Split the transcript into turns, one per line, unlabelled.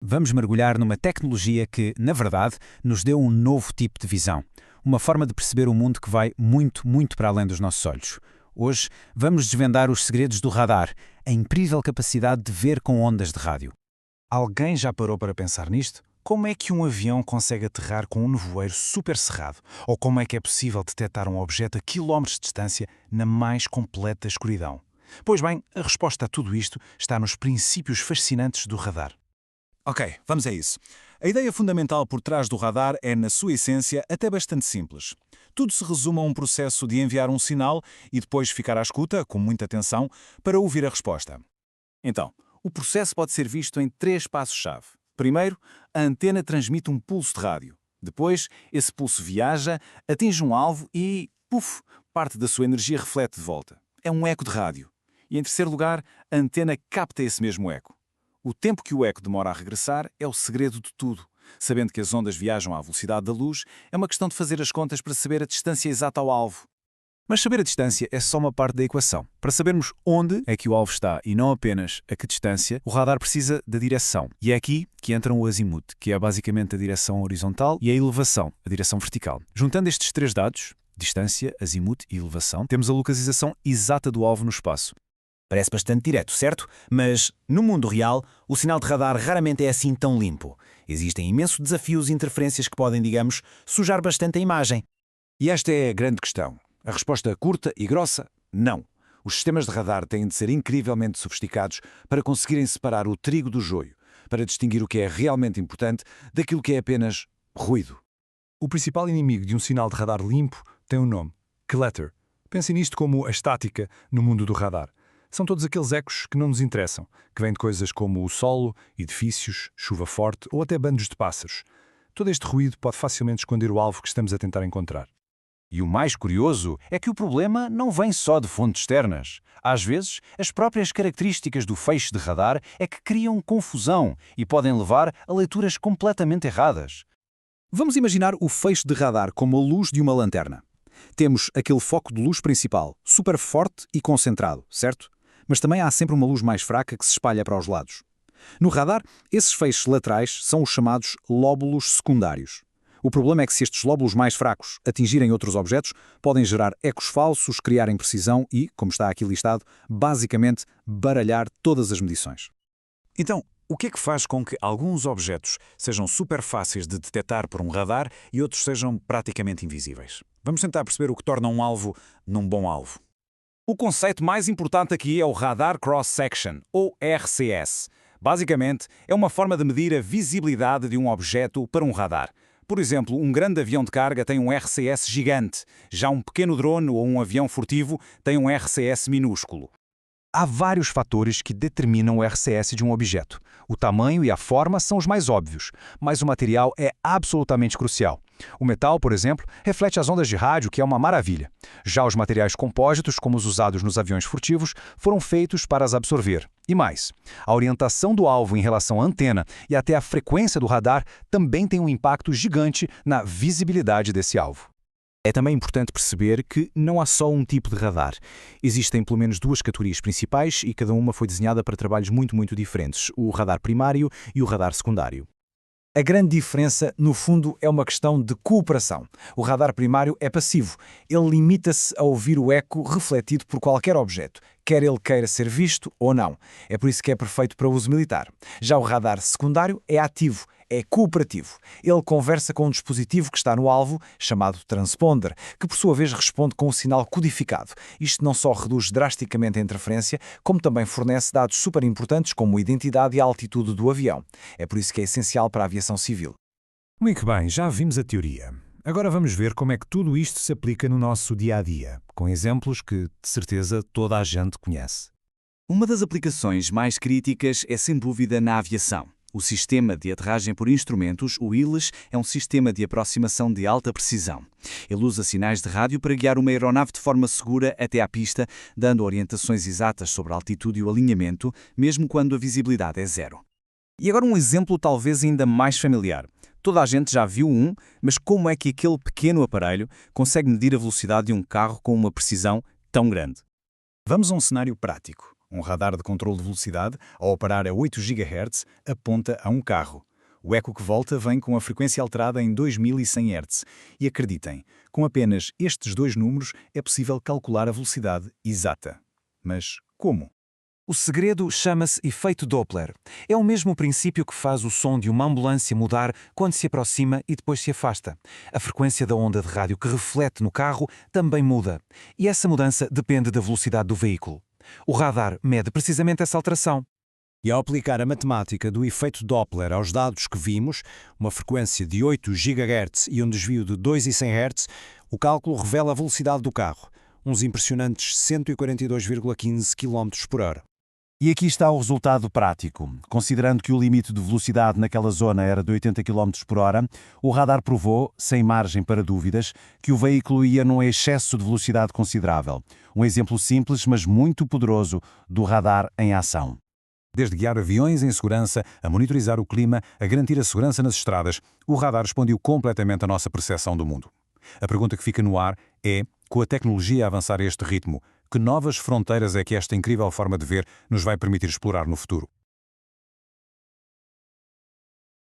vamos mergulhar numa tecnologia que, na verdade, nos deu um novo tipo de visão. Uma forma de perceber o mundo que vai muito, muito para além dos nossos olhos. Hoje, vamos desvendar os segredos do radar, a incrível capacidade de ver com ondas de rádio.
Alguém já parou para pensar nisto? Como é que um avião consegue aterrar com um nevoeiro super cerrado? Ou como é que é possível detectar um objeto a quilómetros de distância na mais completa escuridão? Pois bem, a resposta a tudo isto está nos princípios fascinantes do radar.
Ok, vamos a isso. A ideia fundamental por trás do radar é, na sua essência, até bastante simples. Tudo se resume a um processo de enviar um sinal e depois ficar à escuta, com muita atenção, para ouvir a resposta. Então, o processo pode ser visto em 3 passos-chave. Primeiro, a antena transmite um pulso de rádio. Depois, esse pulso viaja, atinge um alvo e, puf, parte da sua energia reflete de volta. É um eco de rádio. E, em terceiro lugar, a antena capta esse mesmo eco. O tempo que o eco demora a regressar é o segredo de tudo. Sabendo que as ondas viajam à velocidade da luz, é uma questão de fazer as contas para saber a distância exata ao alvo.
Mas saber a distância é só uma parte da equação. Para sabermos onde é que o alvo está e não apenas a que distância, o radar precisa da direção. E é aqui que entram o azimut, que é basicamente a direção horizontal, e a elevação, a direção vertical. Juntando estes 3 dados, distância, azimut e elevação, temos a localização exata do alvo no espaço.
Parece bastante direto, certo? Mas, no mundo real, o sinal de radar raramente é assim tão limpo. Existem imensos desafios e interferências que podem, digamos, sujar bastante a imagem.
E esta é a grande questão. A resposta curta e grossa, não. Os sistemas de radar têm de ser incrivelmente sofisticados para conseguirem separar o trigo do joio, para distinguir o que é realmente importante daquilo que é apenas ruído.
O principal inimigo de um sinal de radar limpo tem um nome: clutter. Pense nisto como a estática no mundo do radar. São todos aqueles ecos que não nos interessam, que vêm de coisas como o solo, edifícios, chuva forte ou até bandos de pássaros. Todo este ruído pode facilmente esconder o alvo que estamos a tentar encontrar.
E o mais curioso é que o problema não vem só de fontes externas. Às vezes, as próprias características do feixe de radar é que criam confusão e podem levar a leituras completamente erradas.
Vamos imaginar o feixe de radar como a luz de uma lanterna. Temos aquele foco de luz principal, super forte e concentrado, certo? Mas também há sempre uma luz mais fraca que se espalha para os lados. No radar, esses feixes laterais são os chamados lóbulos secundários. O problema é que se estes lóbulos mais fracos atingirem outros objetos, podem gerar ecos falsos, criar imprecisão e, como está aqui listado, basicamente baralhar todas as medições.
Então, o que é que faz com que alguns objetos sejam super fáceis de detectar por um radar e outros sejam praticamente invisíveis? Vamos tentar perceber o que torna um alvo num bom alvo.
O conceito mais importante aqui é o Radar Cross Section, ou RCS. Basicamente, é uma forma de medir a visibilidade de um objeto para um radar. Por exemplo, um grande avião de carga tem um RCS gigante. Já um pequeno drone ou um avião furtivo tem um RCS minúsculo.
Há vários fatores que determinam o RCS de um objeto. O tamanho e a forma são os mais óbvios, mas o material é absolutamente crucial. O metal, por exemplo, reflete as ondas de rádio, que é uma maravilha. Já os materiais compósitos, como os usados nos aviões furtivos, foram feitos para as absorver. E mais, a orientação do alvo em relação à antena e até a frequência do radar também tem um impacto gigante na visibilidade desse alvo.
É também importante perceber que não há só um tipo de radar. Existem pelo menos 2 categorias principais e cada uma foi desenhada para trabalhos muito diferentes, o radar primário e o radar secundário.
A grande diferença, no fundo, é uma questão de cooperação. O radar primário é passivo. Ele limita-se a ouvir o eco refletido por qualquer objeto, quer ele queira ser visto ou não. É por isso que é perfeito para uso militar. Já o radar secundário é ativo, é cooperativo. Ele conversa com um dispositivo que está no alvo, chamado transponder, que por sua vez responde com um sinal codificado. Isto não só reduz drasticamente a interferência, como também fornece dados super importantes como a identidade e a altitude do avião. É por isso que é essencial para a aviação civil.
Muito bem, já vimos a teoria. Agora vamos ver como é que tudo isto se aplica no nosso dia-a-dia, com exemplos que, de certeza, toda a gente conhece.
Uma das aplicações mais críticas é, sem dúvida, na aviação. O Sistema de Aterragem por Instrumentos, o ILES, é um sistema de aproximação de alta precisão. Ele usa sinais de rádio para guiar uma aeronave de forma segura até à pista, dando orientações exatas sobre a altitude e o alinhamento, mesmo quando a visibilidade é 0.
E agora um exemplo talvez ainda mais familiar. Toda a gente já viu um, mas como é que aquele pequeno aparelho consegue medir a velocidade de um carro com uma precisão tão grande?
Vamos a um cenário prático.
Um radar de controle de velocidade, ao operar a 8 GHz, aponta a um carro. O eco que volta vem com a frequência alterada em 2100 Hz. E acreditem, com apenas estes dois números é possível calcular a velocidade exata. Mas como?
O segredo chama-se efeito Doppler. É o mesmo princípio que faz o som de uma ambulância mudar quando se aproxima e depois se afasta. A frequência da onda de rádio que reflete no carro também muda. E essa mudança depende da velocidade do veículo. O radar mede precisamente essa alteração.
E ao aplicar a matemática do efeito Doppler aos dados que vimos, uma frequência de 8 GHz e um desvio de 2,100 Hz, o cálculo revela a velocidade do carro, uns impressionantes 142,15 km/h.
E aqui está o resultado prático. Considerando que o limite de velocidade naquela zona era de 80 km/h, o radar provou, sem margem para dúvidas, que o veículo ia num excesso de velocidade considerável. Um exemplo simples, mas muito poderoso, do radar em ação.
Desde guiar aviões em segurança, a monitorizar o clima, a garantir a segurança nas estradas, o radar expandiu completamente a nossa percepção do mundo. A pergunta que fica no ar é, com a tecnologia a avançar a este ritmo, que novas fronteiras é que esta incrível forma de ver nos vai permitir explorar no futuro?